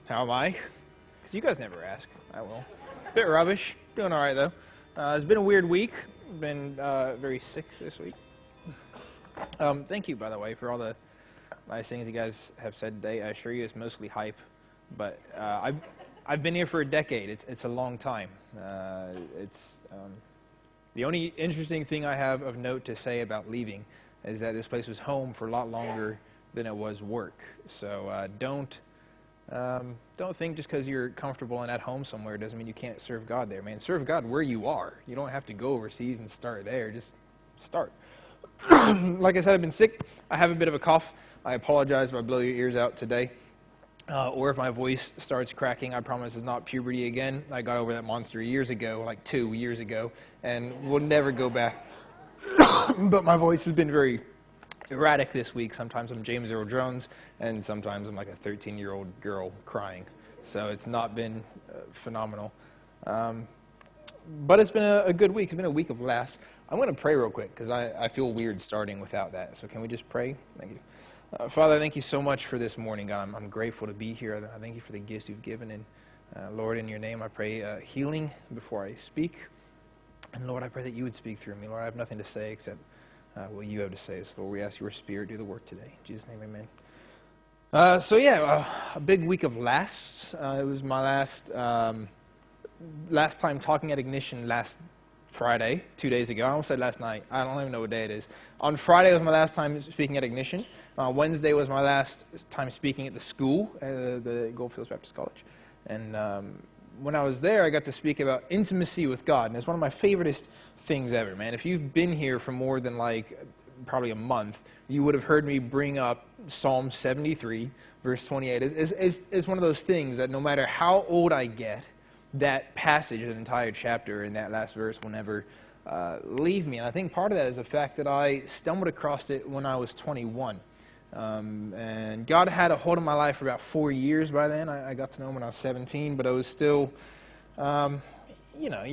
How am I? Because you guys never ask. I will. Bit rubbish. Doing all right, though. It's been a weird week. Been very sick this week. Thank you, by the way, for all the nice things you guys have said today. I assure you it's mostly hype. But I've been here for a decade. It's a long time. The only interesting thing I have of note to say about leaving is that this place was home for a lot longer than it was work. So don't think just because you're comfortable and at home somewhere doesn't mean you can't serve God there, man. Serve God where you are. You don't have to go overseas and start there. Just start. Like I said, I've been sick. I have a bit of a cough. I apologize if I blow your ears out today. Or if my voice starts cracking, I promise it's not puberty again. I got over that monster years ago, like 2 years ago, and we'll never go back. But my voice has been very erratic this week. Sometimes I'm James Earl Jones, and sometimes I'm like a 13-year-old girl crying. So it's not been phenomenal. But it's been a good week. It's been a week of laughs. I'm going to pray real quick because I feel weird starting without that. So can we just pray? Thank you. Father, thank you so much for this morning, God. I'm grateful to be here. I thank you for the gifts you've given. And Lord, in your name, I pray healing before I speak. And Lord, I pray that you would speak through me. Lord, I have nothing to say except what you have to say. So Lord, we ask your Spirit do the work today. In Jesus' name, amen. A big week of lasts. It was my last time talking at Ignition last Friday, 2 days ago. I almost said last night. I don't even know what day it is. On Friday was my last time speaking at Ignition. Wednesday was my last time speaking at the school, the Goldfields Baptist College. And when I was there, I got to speak about intimacy with God. And it's one of my favoriteest things ever, man. If you've been here for more than probably a month, you would have heard me bring up Psalm 73, verse 28. It's one of those things that no matter how old I get, that passage, an entire chapter in that last verse will never leave me. And I think part of that is the fact that I stumbled across it when I was 21. And God had a hold of my life for about 4 years by then. I got to know him when I was 17, but I was still, your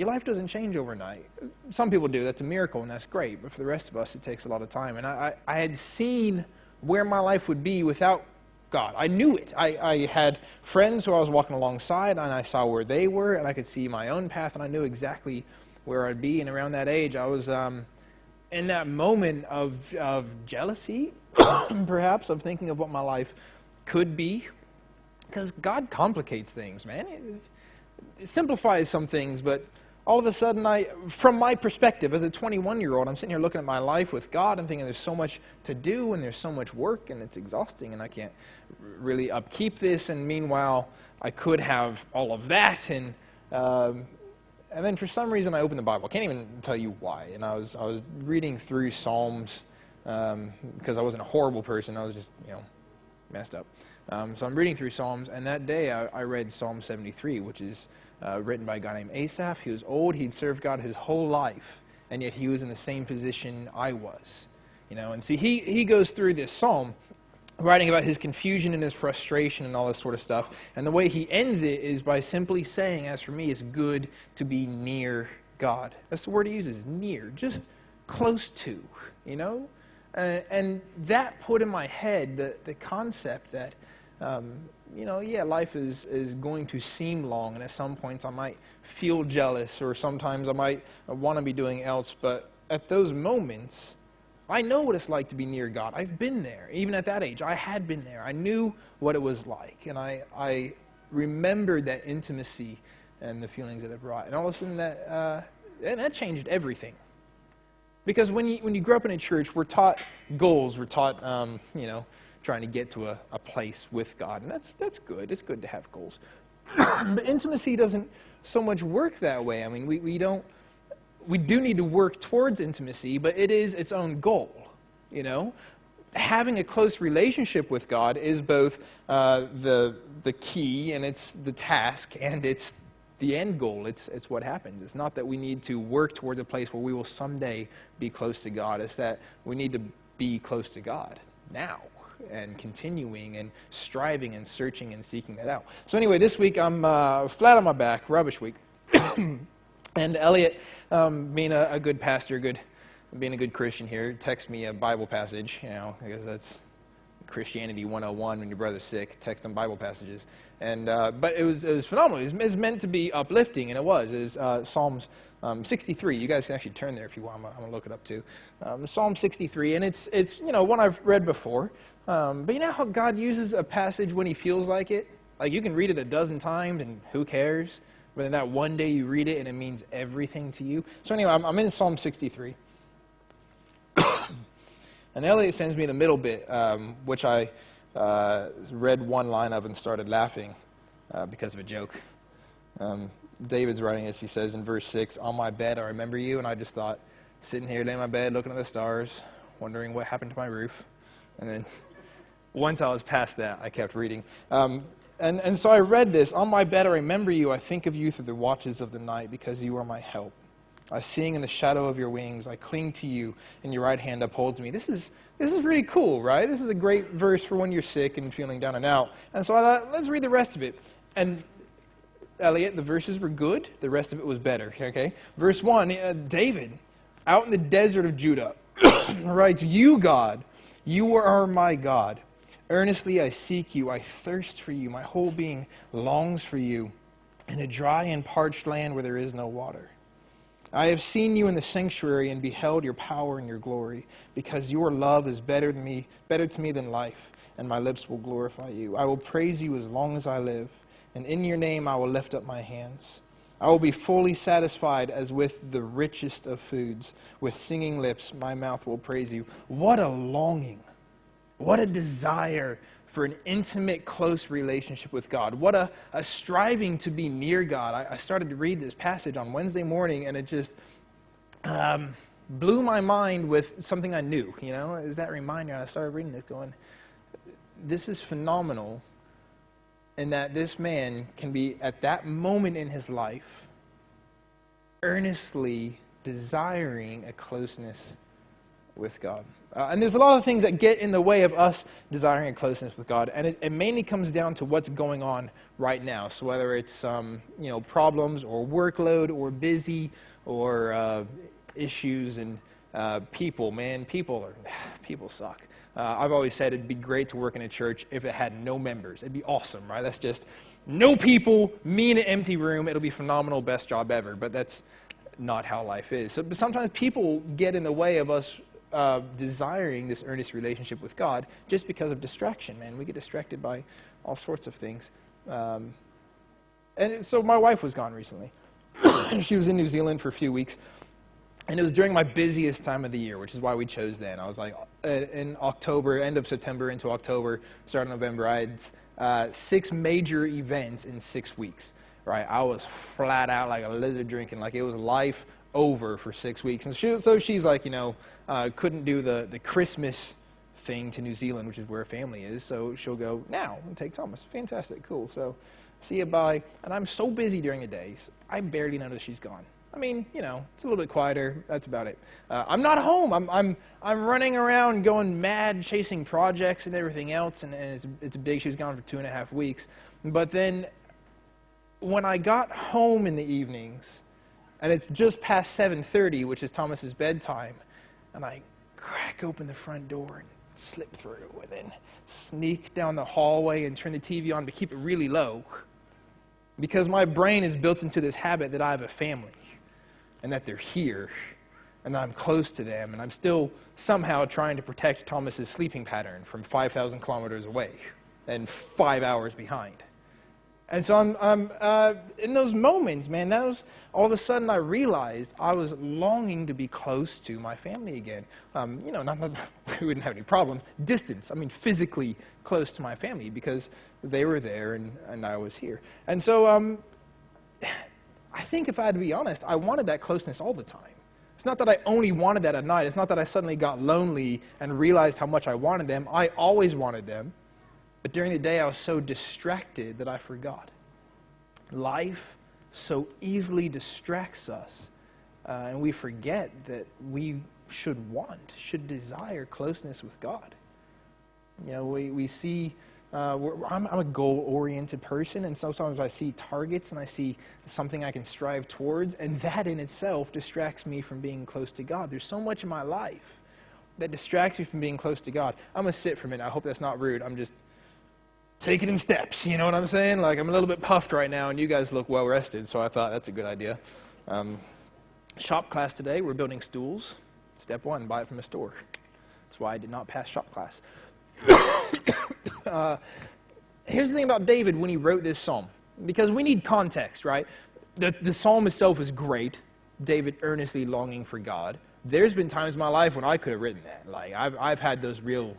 life doesn't change overnight. Some people do. That's a miracle, and that's great. But for the rest of us, it takes a lot of time. And I had seen where my life would be without God. I knew it. I had friends who I was walking alongside, and I saw where they were, and I could see my own path, and I knew exactly where I'd be. And around that age, I was in that moment of jealousy, perhaps, of thinking of what my life could be. Because God complicates things, man. It simplifies some things, but all of a sudden, from my perspective, as a 21-year-old, I'm sitting here looking at my life with God and thinking there's so much to do and there's so much work and it's exhausting and I can't really upkeep this. And meanwhile, I could have all of that. And then for some reason, I opened the Bible. I can't even tell you why. And I was reading through Psalms because I wasn't a horrible person. I was just, messed up. So I'm reading through Psalms, and that day I read Psalm 73, which is written by a guy named Asaph. He was old. He'd served God his whole life, and yet he was in the same position I was. And see, he goes through this psalm writing about his confusion and his frustration and all this sort of stuff. And the way he ends it is by simply saying, as for me, it's good to be near God. That's the word he uses, near, just close to, And that put in my head the concept that, life is going to seem long, and at some points I might feel jealous, or sometimes I might want to be doing else, but at those moments, I know what it's like to be near God. I've been there. Even at that age, I had been there. I knew what it was like, and I remembered that intimacy and the feelings that it brought. And all of a sudden, that changed everything. Because when you grow up in a church, we're taught goals. We're taught, trying to get to a place with God. And that's good. It's good to have goals. But intimacy doesn't so much work that way. I mean, we do need to work towards intimacy, but it is its own goal, Having a close relationship with God is both the key, and it's the task, and it's the end goal. It's what happens. It's not that we need to work towards a place where we will someday be close to God. It's that we need to be close to God now, and continuing and striving and searching and seeking that out. So anyway, this week I'm flat on my back, rubbish week. And Elliot, being a good pastor, being a good Christian here, texts me a Bible passage, because that's Christianity 101 when your brother's sick, text him Bible passages. And but it was phenomenal. It was meant to be uplifting, and it was. It was Psalms 63. You guys can actually turn there if you want. I'm going to look it up too. Psalm 63, and it's one I've read before. But you know how God uses a passage when he feels like it? Like you can read it a dozen times and who cares? But then that one day you read it and it means everything to you. So anyway, I'm in Psalm 63. And Elliot sends me the middle bit, which I read one line of and started laughing because of a joke. David's writing this. He says in verse 6, "On my bed I remember you." And I just thought, sitting here laying in my bed, looking at the stars, wondering what happened to my roof. And then once I was past that, I kept reading. And so I read this. "On my bed I remember you. I think of you through the watches of the night because you are my help. I sing in the shadow of your wings. I cling to you, and your right hand upholds me." This is really cool, right? This is a great verse for when you're sick and feeling down and out. And so I thought, let's read the rest of it. And Elliot, the verses were good. The rest of it was better, okay? Verse 1, David, out in the desert of Judah, writes, "You, God, you are my God. Earnestly I seek you. I thirst for you. My whole being longs for you in a dry and parched land where there is no water. I have seen you in the sanctuary and beheld your power and your glory, because your love is better to me than life, and my lips will glorify you. I will praise you as long as I live, and in your name I will lift up my hands. I will be fully satisfied as with the richest of foods. With singing lips my mouth will praise you." What a longing, what a desire for an intimate, close relationship with God. What a striving to be near God. I started to read this passage on Wednesday morning, and it just blew my mind with something I knew. Is that reminder? And I started reading this going, this is phenomenal, in that this man can be, at that moment in his life, earnestly desiring a closeness with God. And there's a lot of things that get in the way of us desiring a closeness with God, and it mainly comes down to what's going on right now. So whether it's problems or workload or busy or issues and people, man, people suck. I've always said it'd be great to work in a church if it had no members. It'd be awesome, right? That's just no people, me in an empty room. It'll be phenomenal, best job ever. But that's not how life is. So sometimes people get in the way of us desiring this earnest relationship with God just because of distraction, man. We get distracted by all sorts of things. And so my wife was gone recently. She was in New Zealand for a few weeks. And it was during my busiest time of the year, which is why we chose then. I was like, in October, end of September into October, start of November, I had 6 major events in 6 weeks, right? I was flat out like a lizard drinking, like it was life over for 6 weeks. And so she's like, couldn't do the Christmas thing to New Zealand, which is where her family is. So she'll go now and take Thomas. Fantastic, cool. So see you, bye. And I'm so busy during the days, I barely notice she's gone. I mean, it's a little bit quieter. That's about it. I'm not home. I'm running around going mad, chasing projects and everything else. And it's big. She was gone for 2.5 weeks. But then when I got home in the evenings, and it's just past 7:30, which is Thomas's bedtime, and I crack open the front door and slip through, and then sneak down the hallway and turn the TV on to keep it really low, because my brain is built into this habit that I have a family, and that they're here, and that I'm close to them, and I'm still somehow trying to protect Thomas's sleeping pattern from 5,000 kilometers away and 5 hours behind. And so I'm in those moments, man, all of a sudden I realized I was longing to be close to my family again. Not we wouldn't have any problems. Distance, physically close to my family, because they were there and I was here. And so I think, if I had to be honest, I wanted that closeness all the time. It's not that I only wanted that at night. It's not that I suddenly got lonely and realized how much I wanted them. I always wanted them. But during the day, I was so distracted that I forgot. Life so easily distracts us, and we forget that we should desire closeness with God. We see, I'm a goal-oriented person, and sometimes I see targets and I see something I can strive towards, and that in itself distracts me from being close to God. There's so much in my life that distracts you from being close to God. I'm going to sit for a minute. I hope that's not rude. I'm just taking in steps. You know what I'm saying? Like, I'm a little bit puffed right now, and you guys look well rested, so I thought that's a good idea. Shop class today, we're building stools. Step one, buy it from a store. That's why I did not pass shop class. Here's the thing about David when he wrote this psalm, because we need context, right? The psalm itself is great. David earnestly longing for God. There's been times in my life when I could have written that. Like, I've had those real,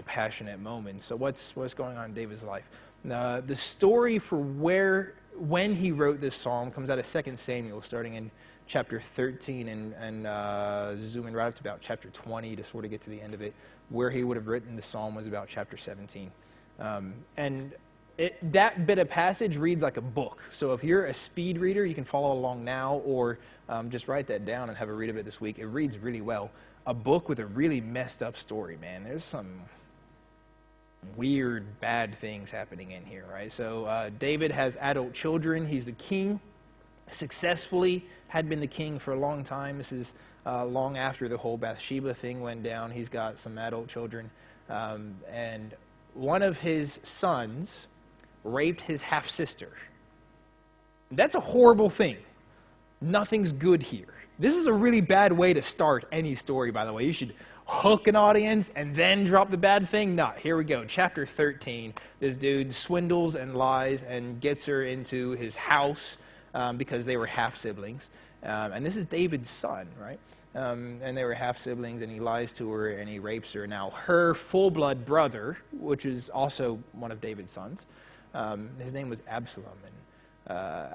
passionate moments. So what's going on in David's life? The story for when he wrote this psalm comes out of 2 Samuel, starting in chapter 13 and zooming right up to about chapter 20 to sort of get to the end of it. Where he would have written the psalm was about chapter 17. That bit of passage reads like a book. So if you're a speed reader, you can follow along now, or just write that down and have a read of it this week. It reads really well. A book with a really messed up story, man. There's some weird, bad things happening in here, right? So David has adult children. He's the king. Successfully had been the king for a long time. This is long after the whole Bathsheba thing went down. He's got some adult children. And one of his sons raped his half-sister. That's a horrible thing. Nothing's good here. This is a really bad way to start any story, by the way. You should hook an audience and then drop the bad thing. Not. Here we go. Chapter 13. This dude swindles and lies and gets her into his house because they were half-siblings. And this is David's son, right? And they were half-siblings, and he lies to her, and he rapes her. Now, her full-blood brother, which is also one of David's sons, his name was Absalom. And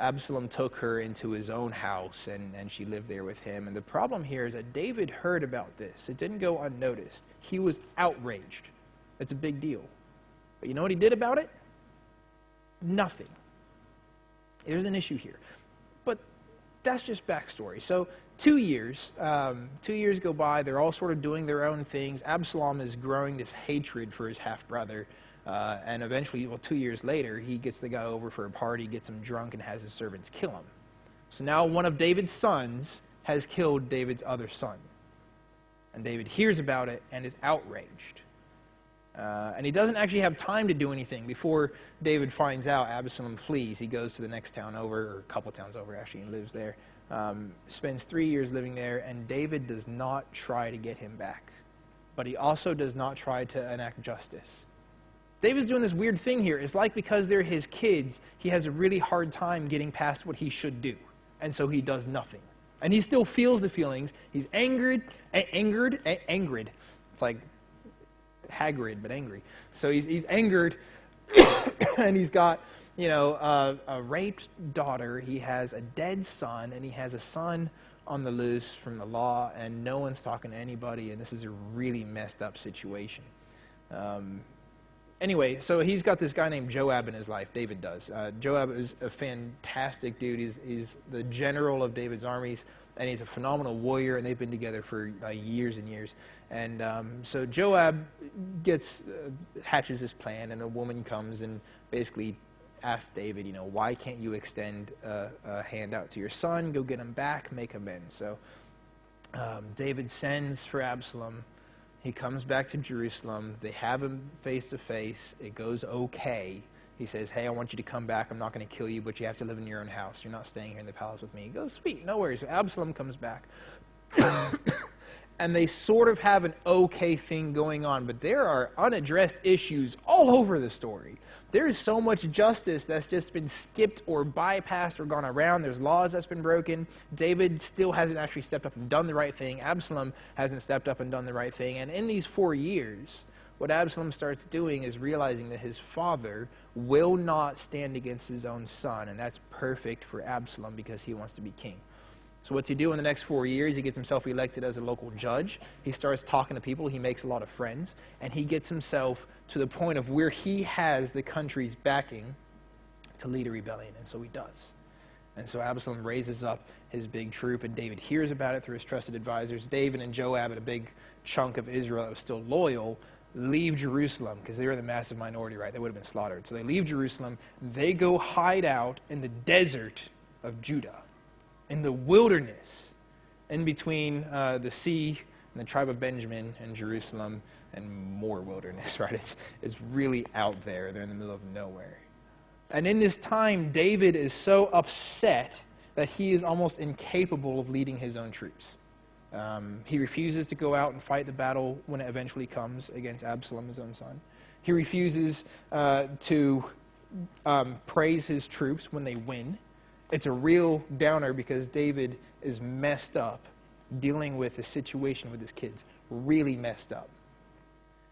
Absalom took her into his own house, and she lived there with him. And the problem here is that David heard about this. It didn't go unnoticed. He was outraged. It's a big deal. But you know what he did about it? Nothing. There's an issue here. But that's just backstory. So 2 years go by. They're all sort of doing their own things. Absalom is growing this hatred for his half-brother. And eventually, 2 years later, he gets the guy over for a party, gets him drunk, and has his servants kill him. So now one of David's sons has killed David's other son. And David hears about it and is outraged. And he doesn't actually have time to do anything. Before David finds out, Absalom flees. He goes to the next town over, or a couple towns over, actually, and lives there. Spends 3 years living there, and David does not try to get him back. But he also does not try to enact justice. David's doing this weird thing here. It's like because they're his kids, he has a really hard time getting past what he should do. And so he does nothing. And he still feels the feelings. He's angered. It's like Hagrid, but angry. So he's angered, and he's got, a raped daughter. He has a dead son, and he has a son on the loose from the law, and no one's talking to anybody, and this is a really messed up situation. Anyway, so he's got this guy named Joab in his life. David does. Joab is a fantastic dude. He's the general of David's armies, and he's a phenomenal warrior, and they've been together for years and years. And so Joab hatches this plan, and a woman comes and basically asks David, why can't you extend a hand out to your son? Go get him back, make amends. So David sends for Absalom. He comes back to Jerusalem. They have him face to face. It goes okay. He says, hey, I want you to come back. I'm not going to kill you, but you have to live in your own house. You're not staying here in the palace with me. He goes, sweet, no worries. So Absalom comes back. And they sort of have an okay thing going on, but there are unaddressed issues all over the story. There is so much justice that's just been skipped or bypassed or gone around. There's laws that's been broken. David still hasn't actually stepped up and done the right thing. Absalom hasn't stepped up and done the right thing. And in these 4 years, what Absalom starts doing is realizing that his father will not stand against his own son, and that's perfect for Absalom because he wants to be king. So what's he do in the next 4 years? He gets himself elected as a local judge. He starts talking to people. He makes a lot of friends. And he gets himself to the point of where he has the country's backing to lead a rebellion. And so he does. And so Absalom raises up his big troop, and David hears about it through his trusted advisors. David and Joab and a big chunk of Israel that was still loyal leave Jerusalem because they were the massive minority, right? They would have been slaughtered. So they leave Jerusalem. They go hide out in the desert of Judah, in the wilderness, in between the sea and the tribe of Benjamin and Jerusalem and more wilderness, right? It's really out there. They're in the middle of nowhere. And in this time, David is so upset that he is almost incapable of leading his own troops. He refuses to go out and fight the battle when it eventually comes against Absalom, his own son. He refuses to praise his troops when they win. It's a real downer because David is messed up dealing with a situation with his kids. Really messed up.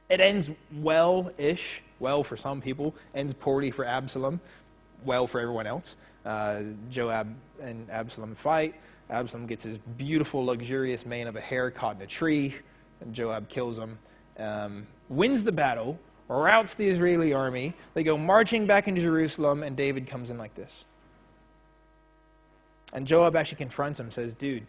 It ends well-ish, well for some people, ends poorly for Absalom, well for everyone else. Joab and Absalom fight. Absalom gets his beautiful, luxurious mane of a hare caught in a tree, and Joab kills him. Wins the battle, routs the Israeli army. They go marching back into Jerusalem, and David comes in like this. And Joab actually confronts him, says, dude,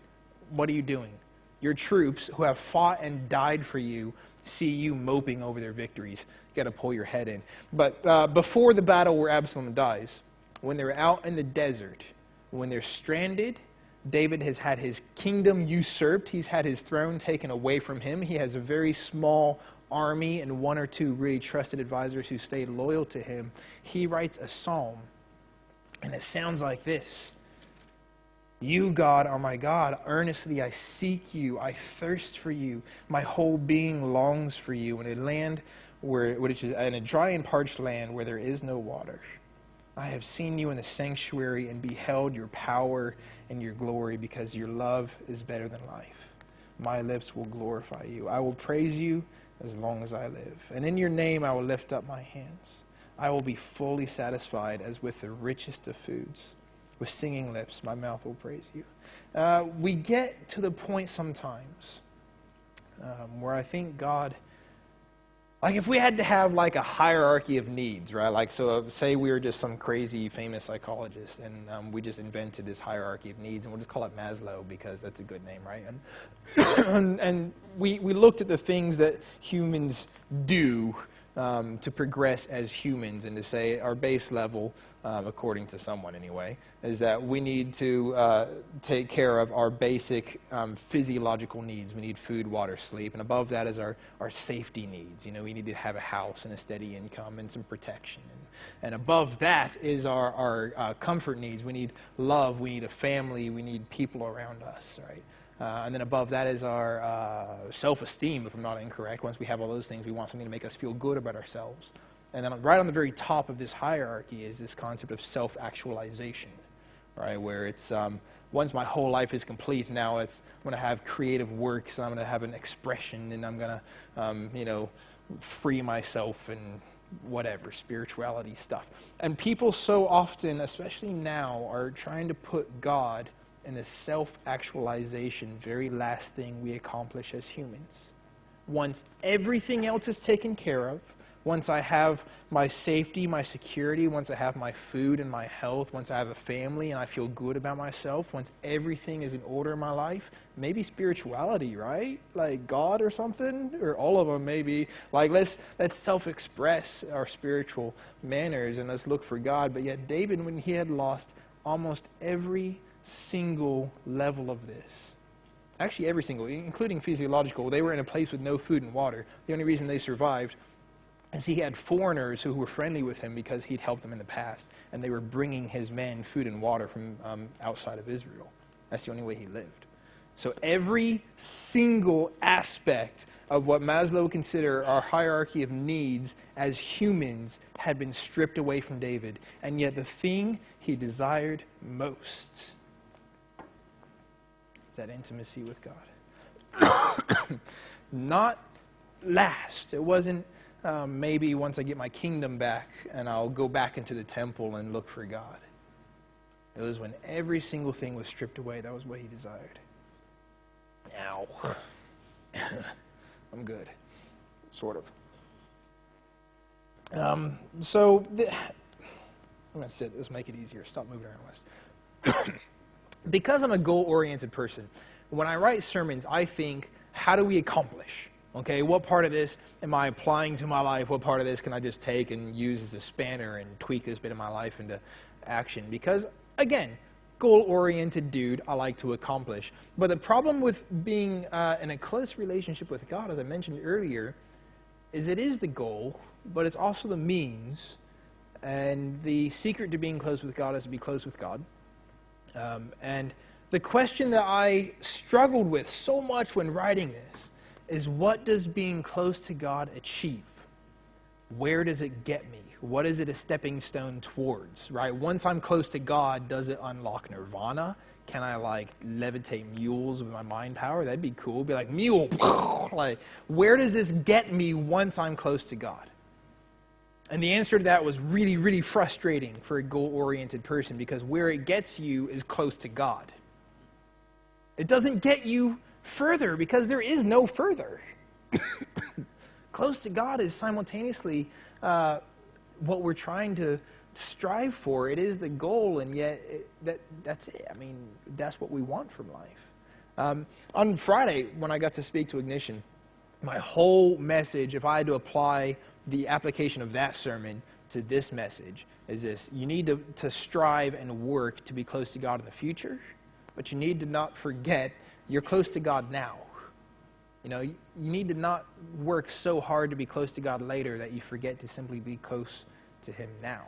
what are you doing? Your troops who have fought and died for you see you moping over their victories. You got to pull your head in. But before the battle where Absalom dies, when they're out in the desert, when they're stranded, David has had his kingdom usurped. He's had his throne taken away from him. He has a very small army and one or two really trusted advisors who stayed loyal to him. He writes a psalm, and it sounds like this. You, God, are my God. Earnestly I seek you. I thirst for you. My whole being longs for you in a land which is in a dry and parched land where there is no water. I have seen you in the sanctuary and beheld your power and your glory, because your love is better than life. My lips will glorify you. I will praise you as long as I live. And in your name I will lift up my hands. I will be fully satisfied as with the richest of foods. With singing lips, my mouth will praise you. We get to the point sometimes where I think God, like if we had to have like a hierarchy of needs, right? Like, so say we were just some crazy famous psychologist and we just invented this hierarchy of needs, and we'll just call it Maslow because that's a good name, right? And we looked at the things that humans do to progress as humans, and to say our base level, according to someone anyway, is that we need to take care of our basic physiological needs. We need food, water, sleep, and above that is our safety needs. You know, we need to have a house and a steady income and some protection. And above that is our comfort needs. We need love, we need a family, we need people around us, right? And then above that is our self-esteem, if I'm not incorrect. Once we have all those things, we want something to make us feel good about ourselves. And then right on the very top of this hierarchy is this concept of self-actualization, right? Where it's, once my whole life is complete, now I'm going to have creative works, and I'm going to have an expression, and I'm going to, free myself and whatever, spirituality stuff. And people so often, especially now, are trying to put God in the self-actualization, very last thing we accomplish as humans. Once everything else is taken care of, once I have my safety, my security, once I have my food and my health, once I have a family and I feel good about myself, once everything is in order in my life, maybe spirituality, right? Like God or something, or all of them maybe. Like let's self-express our spiritual manners and let's look for God. But yet David, when he had lost almost every single level of this, actually every single, including physiological, they were in a place with no food and water. The only reason they survived is he had foreigners who were friendly with him because he'd helped them in the past, and they were bringing his men food and water from outside of Israel. That's the only way he lived. So every single aspect of what Maslow would consider our hierarchy of needs as humans had been stripped away from David, and yet the thing he desired most is that intimacy with God. Not last. It wasn't maybe once I get my kingdom back and I'll go back into the temple and look for God. It was when every single thing was stripped away. That was what he desired. Now, I'm good. Sort of. I'm going to sit. Let's make it easier. Stop moving around, Wes. Because I'm a goal-oriented person, when I write sermons, I think, how do we accomplish? Okay, what part of this am I applying to my life? What part of this can I just take and use as a spanner and tweak this bit of my life into action? Because, again, goal-oriented dude. I like to accomplish. But the problem with being in a close relationship with God, as I mentioned earlier, is it is the goal, but it's also the means. And the secret to being close with God is to be close with God. And the question that I struggled with so much when writing this is, what does being close to God achieve? Where does it get me? What is it a stepping stone towards, right? Once I'm close to God, does it unlock nirvana? Can I, like, levitate mules with my mind power? That'd be cool. Be like, mule. Like, where does this get me once I'm close to God? And the answer to that was really, really frustrating for a goal-oriented person, because where it gets you is close to God. It doesn't get you further, because there is no further. Close to God is simultaneously what we're trying to strive for. It is the goal, and yet that's it. I mean, that's what we want from life. On Friday, when I got to speak to Ignition, my whole message, if I had to apply the application of that sermon to this message, is this: you need to strive and work to be close to God in the future, but you need to not forget you're close to God now. You know, you need to not work so hard to be close to God later that you forget to simply be close to Him now.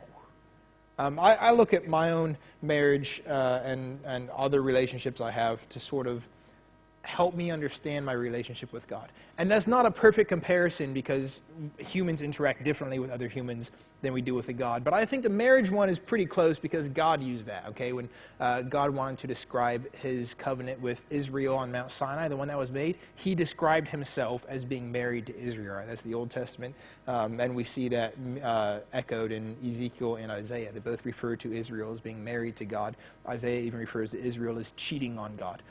I look at my own marriage and other relationships I have to sort of help me understand my relationship with God. And that's not a perfect comparison, because humans interact differently with other humans than we do with a God. But I think the marriage one is pretty close, because God used that, okay? When God wanted to describe His covenant with Israel on Mount Sinai, the one that was made, He described Himself as being married to Israel. Right? That's the Old Testament. And we see that echoed in Ezekiel and Isaiah. They both refer to Israel as being married to God. Isaiah even refers to Israel as cheating on God.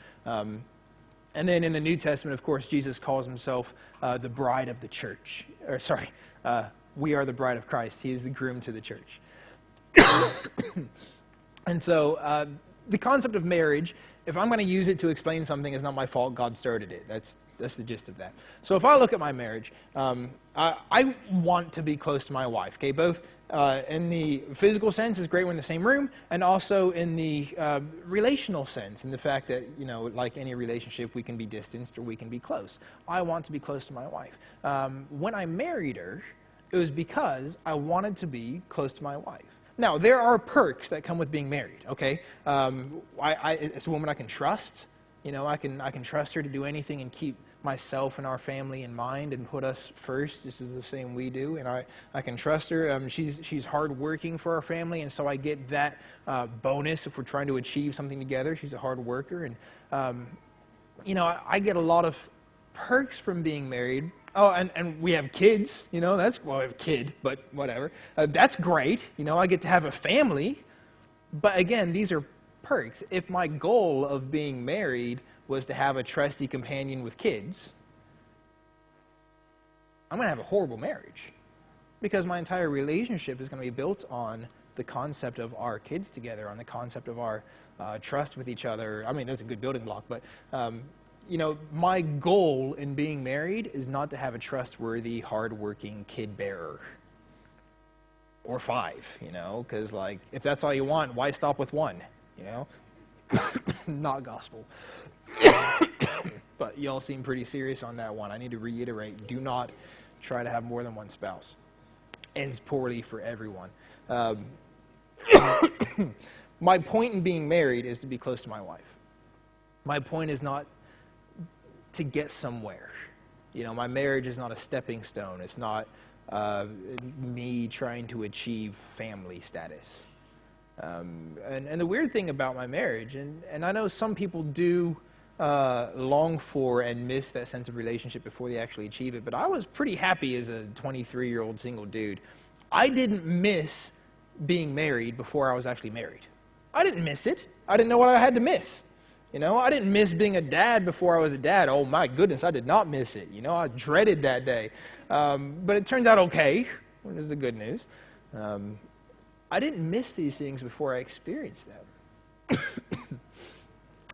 And then in the New Testament, of course, Jesus calls Himself the bride of the church. We are the bride of Christ. He is the groom to the church. And so the concept of marriage, if I'm going to use it to explain something, it's not my fault. God started it. That's the gist of that. So if I look at my marriage, I want to be close to my wife. Okay, both in the physical sense is great, we're in the same room, and also in the relational sense, in the fact that, you know, like any relationship, we can be distanced or we can be close. I want to be close to my wife. When I married her, it was because I wanted to be close to my wife. Now, there are perks that come with being married, okay? It's a woman I can trust. You know, I can trust her to do anything and keep myself and our family in mind and put us first, just as the same we do. And I can trust her. She's hardworking for our family, and so I get that bonus if we're trying to achieve something together. She's a hard worker. And, you know, I get a lot of perks from being married. Oh, and we have kids, you know, well, I have a kid, but whatever. That's great. You know, I get to have a family. But again, these are perks. If my goal of being married was to have a trusty companion with kids, I'm going to have a horrible marriage, because my entire relationship is going to be built on the concept of our kids together, on the concept of our trust with each other. I mean, that's a good building block, but you know, my goal in being married is not to have a trustworthy, hardworking kid bearer. Or 5, you know, because, like, if that's all you want, why stop with 1, you know? Not gospel. But y'all seem pretty serious on that one. I need to reiterate, do not try to have more than 1 spouse. Ends poorly for everyone. My point in being married is to be close to my wife. My point is not to get somewhere. You know, my marriage is not a stepping stone. It's not me trying to achieve family status. And the weird thing about my marriage, and I know some people do long for and miss that sense of relationship before they actually achieve it, but I was pretty happy as a 23-year-old single dude. I didn't miss being married before I was actually married. I didn't miss it. I didn't know what I had to miss. You know, I didn't miss being a dad before I was a dad. Oh my goodness, I did not miss it. You know, I dreaded that day. But it turns out okay, which is the good news. I didn't miss these things before I experienced them.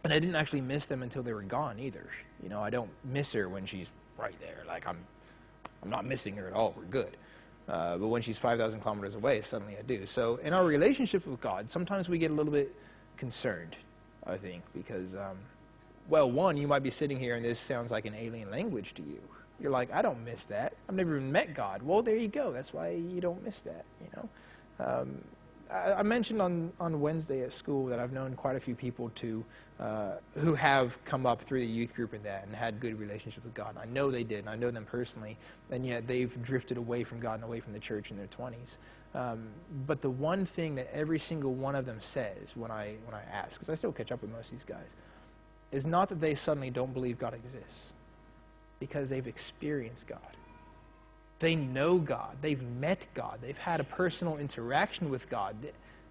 And I didn't actually miss them until they were gone either. You know, I don't miss her when she's right there. Like, I'm not missing her at all. We're good. But when she's 5,000 kilometers away, suddenly I do. So in our relationship with God, sometimes we get a little bit concerned, I think, because, well, one, you might be sitting here and this sounds like an alien language to you. You're like, I don't miss that. I've never even met God. Well, there you go. That's why you don't miss that, you know. I mentioned on Wednesday at school that I've known quite a few people who have come up through the youth group and that and had good relationships with God. I know they did, and I know them personally, and yet they've drifted away from God and away from the church in their 20s. But the one thing that every single one of them says when I ask, because I still catch up with most of these guys, is not that they suddenly don't believe God exists, because they've experienced God. They know God. They've met God. They've had a personal interaction with God.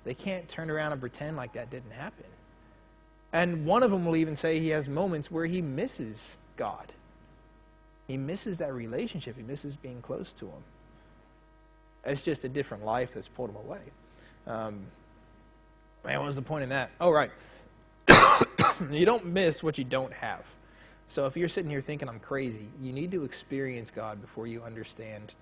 They can't turn around and pretend like that didn't happen. And one of them will even say he has moments where he misses God. He misses that relationship. He misses being close to him. It's just a different life that's pulled him away. Man, what was the point in that? Oh, right. You don't miss what you don't have. So if you're sitting here thinking I'm crazy, you need to experience God before you understand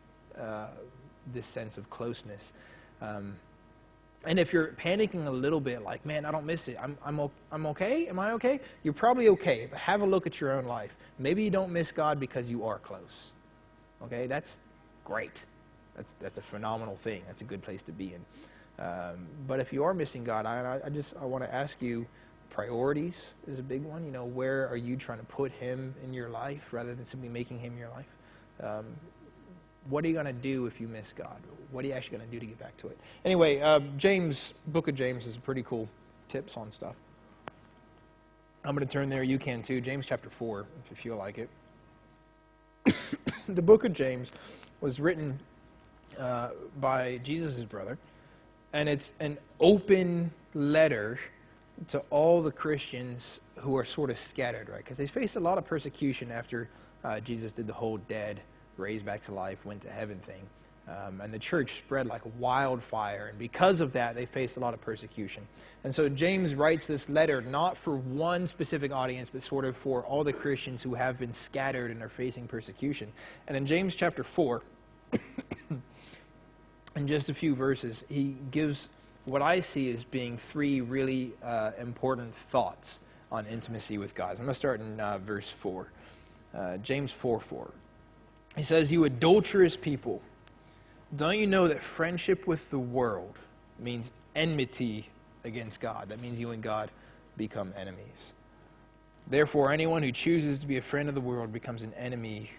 this sense of closeness. And if you're panicking a little bit, like, man, I don't miss it. I'm okay? Am I okay? You're probably okay, but have a look at your own life. Maybe you don't miss God because you are close. Okay, that's great. That's a phenomenal thing. That's a good place to be in. But if you are missing God, I want to ask you, priorities is a big one. You know, where are you trying to put him in your life rather than simply making him your life? What are you going to do if you miss God? What are you actually going to do to get back to it? Anyway, book of James is pretty cool tips on stuff. I'm going to turn there. You can too. James chapter 4, if you feel like it. The book of James was written by Jesus' brother, and it's an open letter to all the Christians who are sort of scattered, right? Because they faced a lot of persecution after Jesus did the whole dead, raised back to life, went to heaven thing. And the church spread like wildfire. And because of that, they faced a lot of persecution. And so James writes this letter not for one specific audience, but sort of for all the Christians who have been scattered and are facing persecution. And in James chapter 4, in just a few verses, he gives what I see as being three really important thoughts on intimacy with God. So I'm going to start in verse 4. James 4:4. He says, "You adulterous people, don't you know that friendship with the world means enmity against God?" That means you and God become enemies. "Therefore, anyone who chooses to be a friend of the world becomes an enemy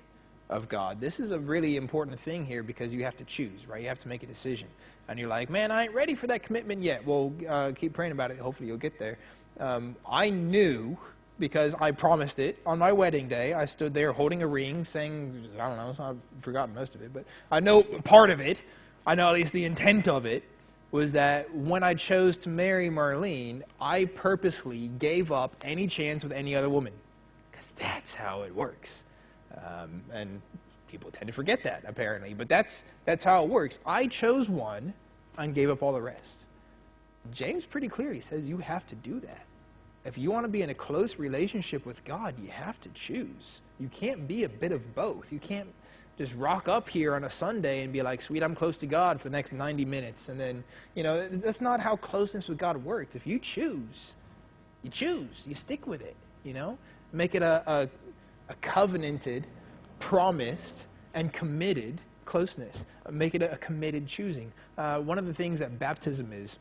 of God." This is a really important thing here because you have to choose, right? You have to make a decision. And you're like, man, I ain't ready for that commitment yet. Well, keep praying about it. Hopefully you'll get there. I knew, because I promised it on my wedding day. I stood there holding a ring saying, I don't know, I've forgotten most of it, but I know part of it, I know at least the intent of it, was that when I chose to marry Marlene, I purposely gave up any chance with any other woman. Because that's how it works. And people tend to forget that, apparently. But that's how it works. I chose one and gave up all the rest. James pretty clearly says you have to do that. If you want to be in a close relationship with God, you have to choose. You can't be a bit of both. You can't just rock up here on a Sunday and be like, sweet, I'm close to God for the next 90 minutes. And then, that's not how closeness with God works. If you choose, you stick with it, Make it a covenanted, promised, and committed closeness. Make it a committed choosing. One of the things that baptism is,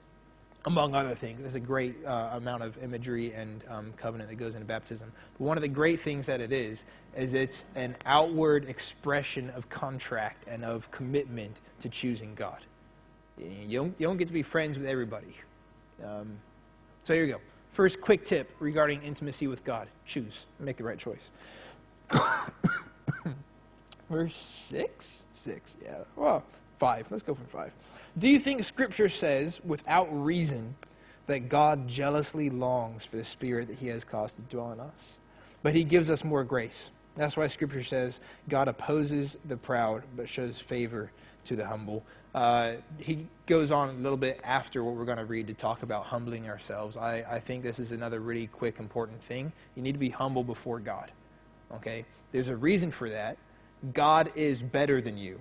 among other things, there's a great amount of imagery and covenant that goes into baptism. But one of the great things that it is it's an outward expression of contract and of commitment to choosing God. You don't get to be friends with everybody. So here you go. First quick tip regarding intimacy with God. Choose. Make the right choice. Verse 6? 6, yeah. Well, 5. Let's go from 5. "Do you think Scripture says, without reason, that God jealously longs for the Spirit that he has caused to dwell in us? But he gives us more grace. That's why Scripture says, God opposes the proud, but shows favor to the humble." He goes on a little bit after what we're going to read to talk about humbling ourselves. I think this is another really quick, important thing. You need to be humble before God. Okay? There's a reason for that. God is better than you.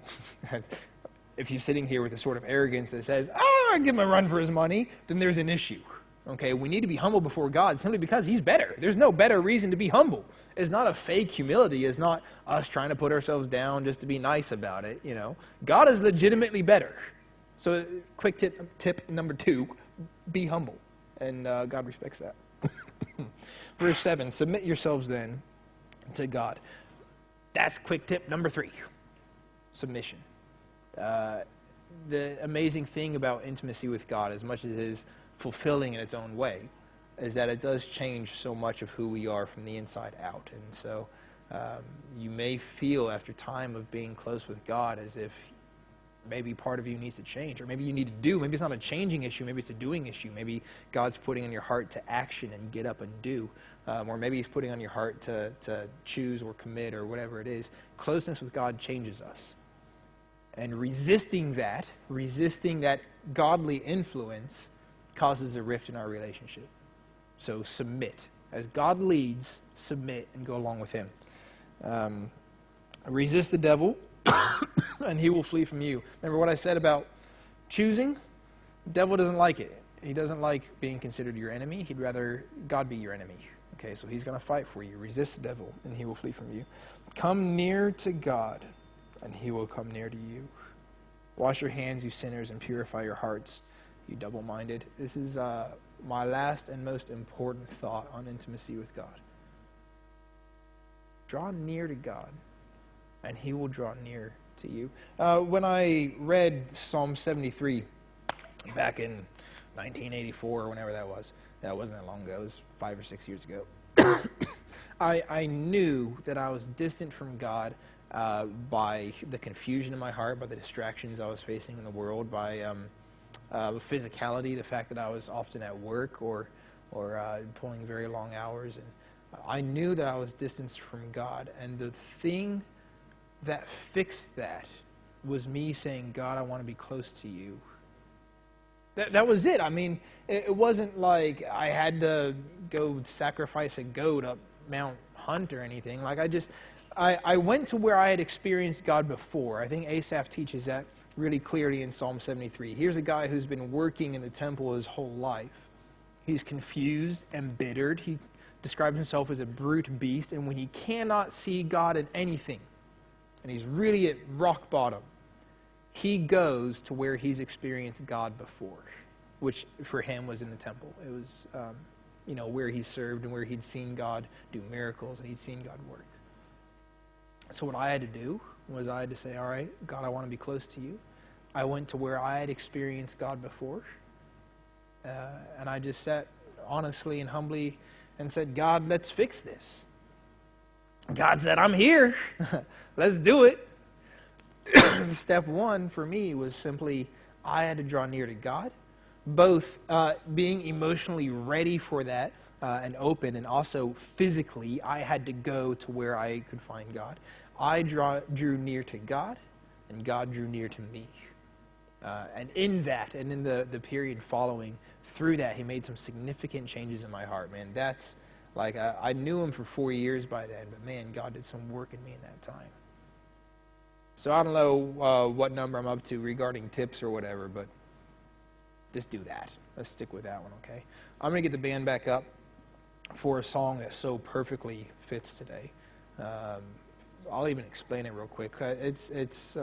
If you're sitting here with a sort of arrogance that says, I give him a run for his money, then there's an issue. Okay, we need to be humble before God simply because he's better. There's no better reason to be humble. It's not a fake humility. It's not us trying to put ourselves down just to be nice about it, you know. God is legitimately better. So quick tip number 2, be humble. And God respects that. Verse 7, submit yourselves then to God. That's quick tip number 3, submission. The amazing thing about intimacy with God, as much as it is fulfilling in its own way, is that it does change so much of who we are from the inside out. And so you may feel after time of being close with God as if maybe part of you needs to change, or maybe you need to do. Maybe it's not a changing issue, maybe it's a doing issue. Maybe God's putting on your heart to action and get up and do. Or maybe he's putting on your heart to choose or commit or whatever it is. Closeness with God changes us. And resisting that godly influence causes a rift in our relationship. So submit. As God leads, submit and go along with him. Resist the devil, and he will flee from you. Remember what I said about choosing? The devil doesn't like it. He doesn't like being considered your enemy. He'd rather God be your enemy. Okay, so he's going to fight for you. Resist the devil, and he will flee from you. Come near to God, and he will come near to you. Wash your hands, you sinners, and purify your hearts, you double-minded. This is my last and most important thought on intimacy with God. Draw near to God, and he will draw near to you. When I read Psalm 73 back in 1984 or whenever that was, that wasn't that long ago, it was 5 or 6 years ago, I knew that I was distant from God by the confusion in my heart, by the distractions I was facing in the world, by physicality, the fact that I was often at work or pulling very long hours. And I knew that I was distanced from God. And the thing that fixed that was me saying, God, I want to be close to you. That was it. I mean, it wasn't like I had to go sacrifice a goat up Mount Hunt or anything. Like I went to where I had experienced God before. I think Asaph teaches that really clearly in Psalm 73. Here's a guy who's been working in the temple his whole life. He's confused, embittered. He describes himself as a brute beast, and when he cannot see God in anything, and he's really at rock bottom, he goes to where he's experienced God before, which for him was in the temple. It was where he served and where he'd seen God do miracles and he'd seen God work. So what I had to do was I had to say, all right, God, I want to be close to you. I went to where I had experienced God before, and I just sat honestly and humbly and said, God, let's fix this. God said, I'm here. Let's do it. Step 1 for me was simply I had to draw near to God, both being emotionally ready for that and open, and also physically I had to go to where I could find God. I drew near to God, and God drew near to me. And in that, and in the period following, through that, he made some significant changes in my heart, man. That's like, I knew him for 4 years by then, but man, God did some work in me in that time. So I don't know what number I'm up to regarding tips or whatever, but just do that. Let's stick with that one, okay? I'm going to get the band back up for a song that so perfectly fits today. I'll even explain it real quick. It's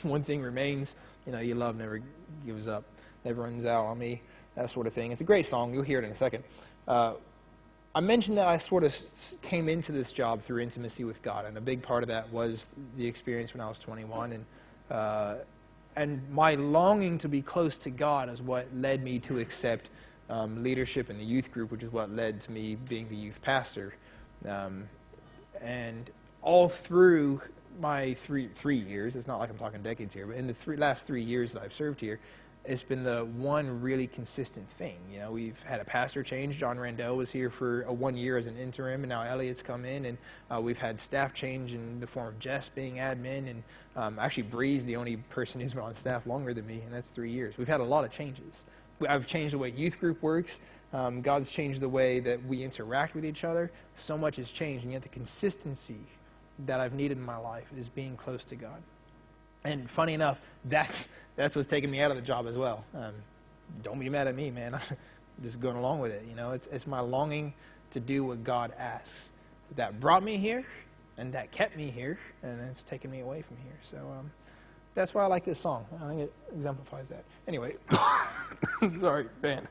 one thing remains, your love never gives up, never runs out on me, that sort of thing. It's a great song. You'll hear it in a second. I mentioned that I sort of came into this job through intimacy with God, and a big part of that was the experience when I was 21, and my longing to be close to God is what led me to accept leadership in the youth group, which is what led to me being the youth pastor. And all through my three years, it's not like I'm talking decades here, but in the last 3 years that I've served here, it's been the one really consistent thing. We've had a pastor change. John Randell was here for 1 year as an interim, and now Elliot's come in, and we've had staff change in the form of Jess being admin, and actually Bree's the only person who's been on staff longer than me, and that's 3 years. We've had a lot of changes. I've changed the way youth group works. God's changed the way that we interact with each other. So much has changed, and yet the consistency that I've needed in my life is being close to God. And funny enough, that's what's taken me out of the job as well. Don't be mad at me, man. just going along with it. You know, it's my longing to do what God asks. That brought me here, and that kept me here, and it's taken me away from here. So that's why I like this song. I think it exemplifies that. Anyway, sorry, band.